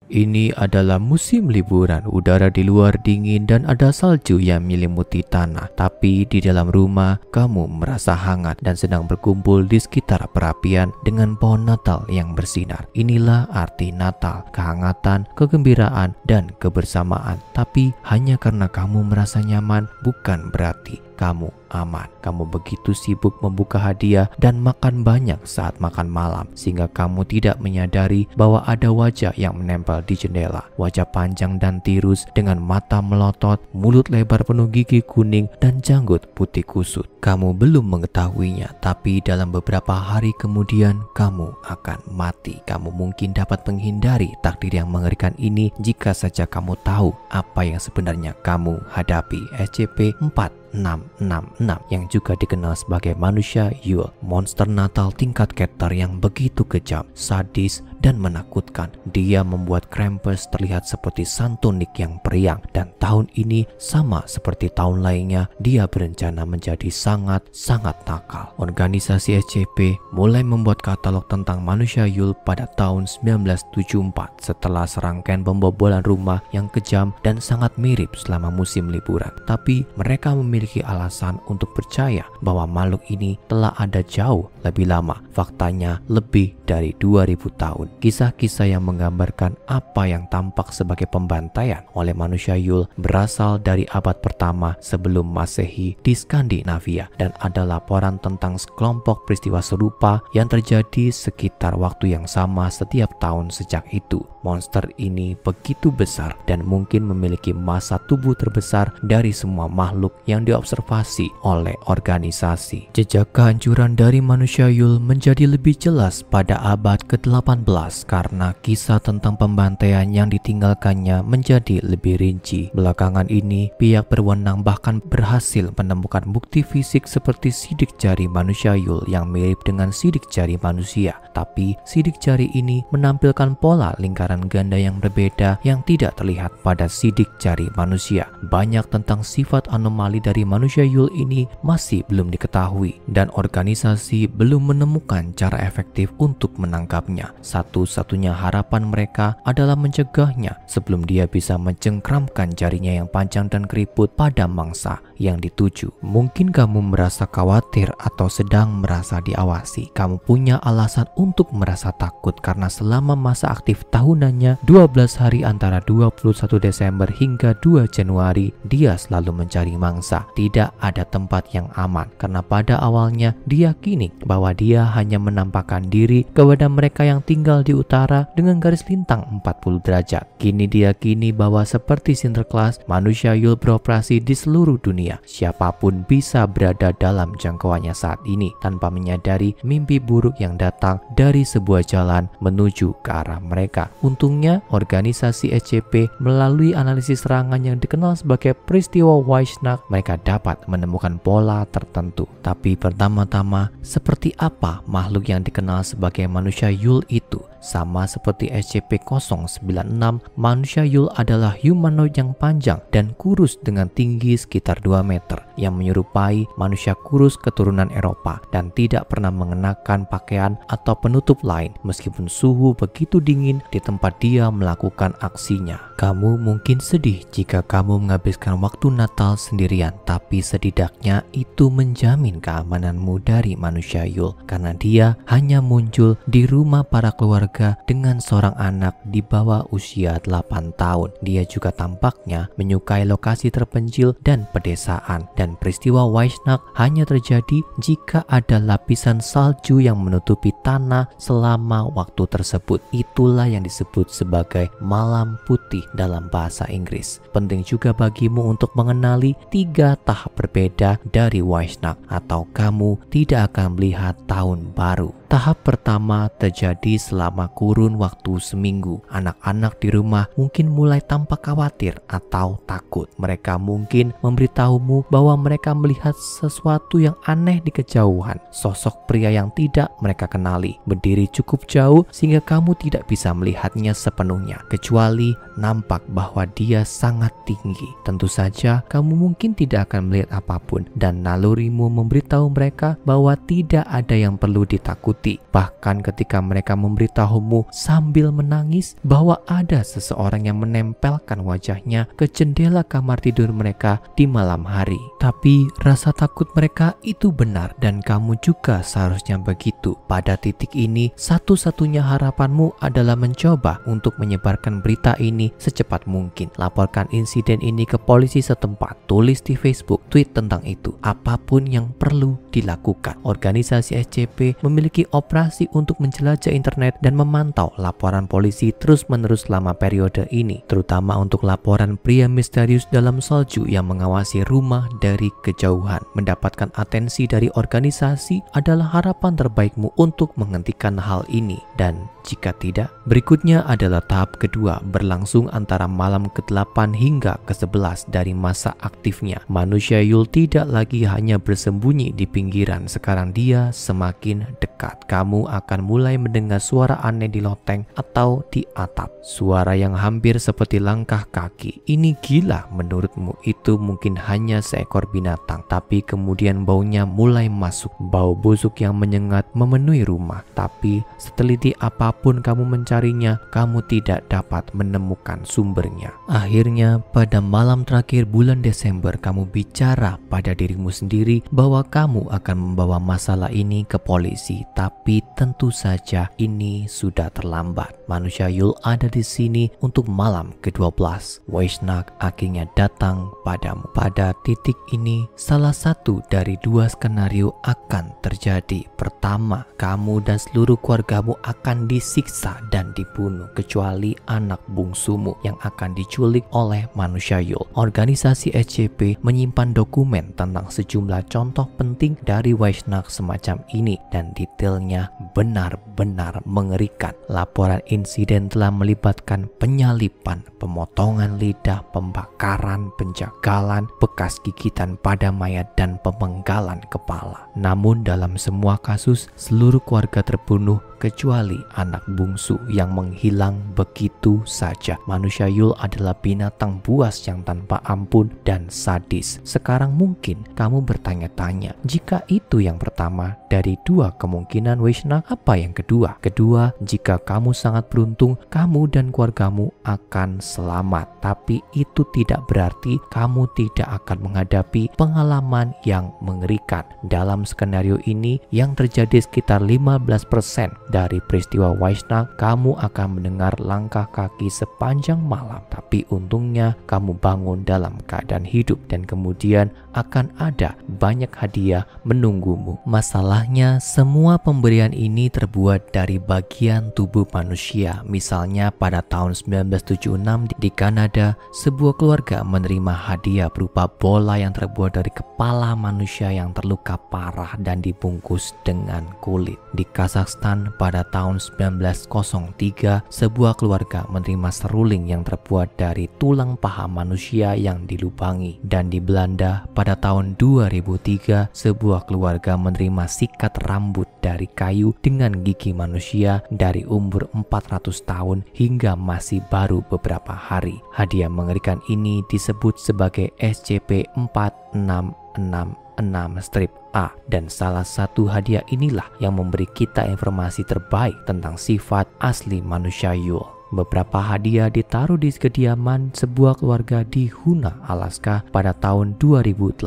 Ini adalah musim liburan, udara di luar dingin dan ada salju yang menyelimuti tanah. Tapi di dalam rumah, kamu merasa hangat dan sedang berkumpul di sekitar perapian dengan pohon Natal yang bersinar. Inilah arti Natal, kehangatan, kegembiraan, dan kebersamaan. Tapi hanya karena kamu merasa nyaman, bukan berarti kamu aman. Kamu begitu sibuk membuka hadiah dan makan banyak saat makan malam, sehingga kamu tidak menyadari bahwa ada wajah yang menempel di jendela. Wajah panjang dan tirus dengan mata melotot, mulut lebar penuh gigi kuning, dan janggut putih kusut. Kamu belum mengetahuinya, tapi dalam beberapa hari kemudian kamu akan mati. Kamu mungkin dapat menghindari takdir yang mengerikan ini jika saja kamu tahu apa yang sebenarnya kamu hadapi. SCP-4666 yang juga dikenal sebagai manusia Yule, monster Natal tingkat Keter yang begitu kejam, sadis, dan menakutkan. Dia membuat Krampus terlihat seperti Santo Nick yang periang, dan tahun ini sama seperti tahun lainnya, dia berencana menjadi sangat-sangat nakal. Organisasi SCP mulai membuat katalog tentang manusia Yule pada tahun 1974 setelah serangkaian pembobolan rumah yang kejam dan sangat mirip selama musim liburan. Tapi mereka memiliki alasan untuk percaya bahwa makhluk ini telah ada jauh lebih lama. Faktanya lebih dari 2000 tahun. Kisah-kisah yang menggambarkan apa yang tampak sebagai pembantaian oleh manusia Yule berasal dari abad pertama sebelum Masehi di Skandinavia, dan ada laporan tentang sekelompok peristiwa serupa yang terjadi sekitar waktu yang sama setiap tahun sejak itu. Monster ini begitu besar dan mungkin memiliki massa tubuh terbesar dari semua makhluk yang diobservasi oleh organisasi. Jejak kehancuran dari manusia Yule menjadi lebih jelas pada abad ke-18 karena kisah tentang pembantaian yang ditinggalkannya menjadi lebih rinci. Belakangan ini, pihak berwenang bahkan berhasil menemukan bukti fisik seperti sidik jari manusia Yule yang mirip dengan sidik jari manusia. Tapi sidik jari ini menampilkan pola lingkaran ganda yang berbeda yang tidak terlihat pada sidik jari manusia. Banyak tentang sifat anomali dari manusia Yule ini masih belum diketahui, dan organisasi belum menemukan cara efektif untuk menangkapnya. Satu-satunya harapan mereka adalah mencegahnya sebelum dia bisa mencengkramkan jarinya yang panjang dan keriput pada mangsa yang dituju. Mungkin kamu merasa khawatir atau sedang merasa diawasi. Kamu punya alasan untuk merasa takut karena selama masa aktif tahunannya 12 hari antara 21 Desember hingga 2 Januari, dia selalu mencari mangsa. Tidak ada tempat yang aman karena pada awalnya diyakini bahwa dia hanya menampakkan diri kepada mereka yang tinggal di utara dengan garis lintang 40 derajat. Kini diyakini bahwa seperti Sinterklas, manusia Yule beroperasi di seluruh dunia. Siapapun bisa berada dalam jangkauannya saat ini tanpa menyadari mimpi buruk yang datang dari sebuah jalan menuju ke arah mereka. Untungnya, organisasi SCP melalui analisis serangan yang dikenal sebagai peristiwa Weissnacht, mereka dapat menemukan pola tertentu. Tapi pertama-tama, seperti apa makhluk yang dikenal sebagai manusia Yule itu? Sama seperti SCP-096, manusia Yule adalah humanoid yang panjang dan kurus dengan tinggi sekitar 2 meter yang menyerupai manusia kurus keturunan Eropa dan tidak pernah mengenakan pakaian atau penutup lain meskipun suhu begitu dingin di tempat dia melakukan aksinya. Kamu mungkin sedih jika kamu menghabiskan waktu Natal sendirian, tapi setidaknya itu menjamin keamananmu dari manusia Yule karena dia hanya muncul di rumah para keluarga dengan seorang anak di bawah usia 8 tahun. Dia juga tampaknya menyukai lokasi terpencil dan pedesaan, dan peristiwa Weissnacht hanya terjadi jika ada lapisan salju yang menutupi tanah selama waktu tersebut. Itulah yang disebut sebagai malam putih dalam bahasa Inggris. Penting juga bagimu untuk mengenali 3 tahap berbeda dari Weissnacht atau kamu tidak akan melihat tahun baru. Tahap pertama terjadi selama kurun waktu seminggu. Anak-anak di rumah mungkin mulai tampak khawatir atau takut. Mereka mungkin memberitahumu bahwa mereka melihat sesuatu yang aneh di kejauhan. Sosok pria yang tidak mereka kenali berdiri cukup jauh sehingga kamu tidak bisa melihatnya sepenuhnya, kecuali nampak bahwa dia sangat tinggi. Tentu saja kamu mungkin tidak akan melihat apapun, dan nalurimu memberitahu mereka bahwa tidak ada yang perlu ditakut ditakuti. Bahkan ketika mereka memberitahumu sambil menangis bahwa ada seseorang yang menempelkan wajahnya ke jendela kamar tidur mereka di malam hari. Tapi rasa takut mereka itu benar dan kamu juga seharusnya begitu. Pada titik ini, satu-satunya harapanmu adalah mencoba untuk menyebarkan berita ini secepat mungkin. Laporkan insiden ini ke polisi setempat, tulis di Facebook, tweet tentang itu. Apapun yang perlu dilakukan. Organisasi SCP memiliki operasi untuk menjelajah internet dan memantau laporan polisi terus-menerus selama periode ini, terutama untuk laporan pria misterius dalam salju yang mengawasi rumah dari kejauhan. Mendapatkan atensi dari organisasi adalah harapan terbaikmu untuk menghentikan hal ini, dan jika tidak, berikutnya adalah tahap kedua, berlangsung antara malam ke-8 hingga ke-11 dari masa aktifnya. Manusia Yule tidak lagi hanya bersembunyi di pinggiran, sekarang dia semakin dekat. Kamu akan mulai mendengar suara aneh di loteng atau di atap. Suara yang hampir seperti langkah kaki. Ini gila menurutmu? Itu mungkin hanya seekor binatang, tapi kemudian baunya mulai masuk. Bau busuk yang menyengat memenuhi rumah, tapi seteliti apapun kamu mencarinya, kamu tidak dapat menemukan sumbernya. Akhirnya, pada malam terakhir bulan Desember, kamu bicara pada dirimu sendiri bahwa kamu akan membawa masalah ini ke polisi, tapi tentu saja ini sudah terlambat. Manusia Yule ada di sini untuk malam ke-12. Weishnak akhirnya datang padamu. Pada titik ini, salah satu dari dua skenario akan terjadi. Pertama, kamu dan seluruh keluargamu akan disiksa dan dibunuh, kecuali anak bungsumu yang akan diculik oleh manusia Yule. Organisasi SCP menyimpan dokumen tentang sejumlah contoh penting dari Weishnak semacam ini, dan detailnya benar-benar mengerikan. Laporan insiden telah melibatkan penyalipan, pemotongan lidah, pembakaran, penjagalan, bekas gigitan pada mayat, dan pemenggalan kepala. Namun dalam semua kasus, seluruh keluarga terbunuh kecuali anak bungsu yang menghilang begitu saja. Manusia Yule adalah binatang buas yang tanpa ampun dan sadis. Sekarang mungkin kamu bertanya-tanya, jika itu yang pertama dari dua kemungkinan Weishnak, apa yang kedua? Kedua, jika kamu sangat beruntung, kamu dan keluargamu akan selamat. Tapi itu tidak berarti kamu tidak akan menghadapi pengalaman yang mengerikan. Dalam skenario ini yang terjadi sekitar 15% dari peristiwa Weishnak, kamu akan mendengar langkah kaki sepanjang malam. Tapi untungnya kamu bangun dalam keadaan hidup, dan kemudian akan ada banyak hadiah menunggumu. Masalahnya, semua pemberian ini terbuat dari bagian tubuh manusia. Misalnya pada tahun 1976 di Kanada, sebuah keluarga menerima hadiah berupa bola yang terbuat dari kepala manusia yang terluka parah dan dibungkus dengan kulit. Di Kazakhstan pada tahun 1903, sebuah keluarga menerima seruling yang terbuat dari tulang paha manusia yang dilubangi. Dan di Belanda pada tahun 2003, sebuah keluarga menerima sikat rambut dari kayu dengan gigi manusia dari umur 400 tahun hingga masih baru beberapa hari. Hadiah mengerikan ini disebut sebagai SCP-4666-A, dan salah satu hadiah inilah yang memberi kita informasi terbaik tentang sifat asli manusia Yule. Beberapa hadiah ditaruh di kediaman sebuah keluarga di Hoona, Alaska pada tahun 2018.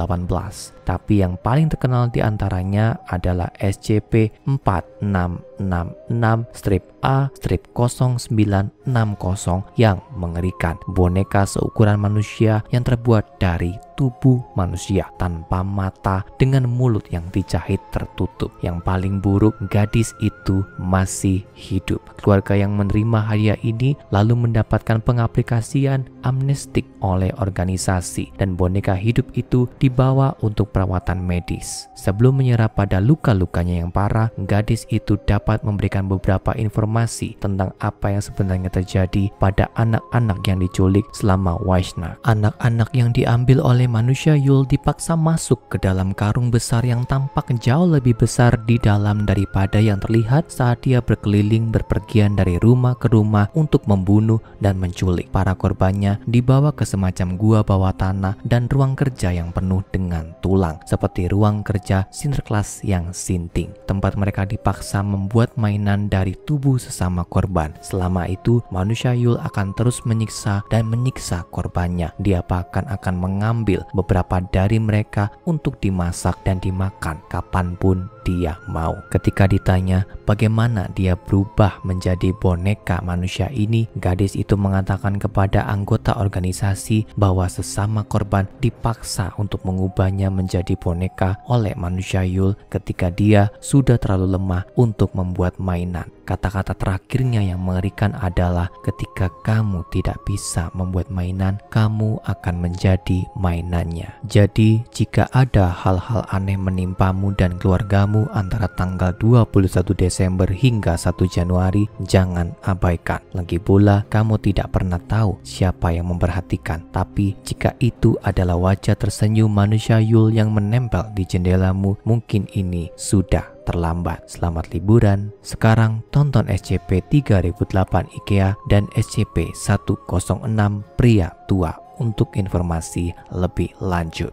Tapi yang paling terkenal di antaranya adalah SCP-4666-A-0960 yang mengerikan. Boneka seukuran manusia yang terbuat dari tubuh manusia tanpa mata dengan mulut yang dijahit tertutup. Yang paling buruk, gadis itu masih hidup. Keluarga yang menerima hadiah ini lalu mendapatkan pengaplikasian amnestik oleh organisasi, dan boneka hidup itu dibawa untuk perawatan medis. Sebelum menyerah pada luka-lukanya yang parah, gadis itu dapat dapat memberikan beberapa informasi tentang apa yang sebenarnya terjadi pada anak-anak yang diculik selama Weissnacht. Anak-anak yang diambil oleh manusia Yule dipaksa masuk ke dalam karung besar yang tampak jauh lebih besar di dalam daripada yang terlihat saat dia berkeliling berpergian dari rumah ke rumah untuk membunuh dan menculik. Para korbannya dibawa ke semacam gua bawah tanah dan ruang kerja yang penuh dengan tulang, seperti ruang kerja Sinterklas yang sinting. Tempat mereka dipaksa membuat mainan dari tubuh sesama korban. Selama itu, manusia Yule akan terus menyiksa dan menyiksa korbannya. Dia bahkan akan mengambil beberapa dari mereka untuk dimasak dan dimakan kapanpun dia mau. Ketika ditanya bagaimana dia berubah menjadi boneka manusia ini, gadis itu mengatakan kepada anggota organisasi bahwa sesama korban dipaksa untuk mengubahnya menjadi boneka oleh manusia Yule ketika dia sudah terlalu lemah untuk membuat mainan. Kata-kata terakhirnya yang mengerikan adalah, ketika kamu tidak bisa membuat mainan, kamu akan menjadi mainannya. Jadi, jika ada hal-hal aneh menimpamu dan keluargamu antara tanggal 21 Desember hingga 1 Januari, jangan abaikan. Lagi pula, kamu tidak pernah tahu siapa yang memperhatikan. Tapi, jika itu adalah wajah tersenyum manusia Yule yang menempel di jendelamu, mungkin ini sudah terlambat. Selamat liburan. Sekarang tonton SCP 3008 IKEA dan SCP 106 Pria Tua untuk informasi lebih lanjut.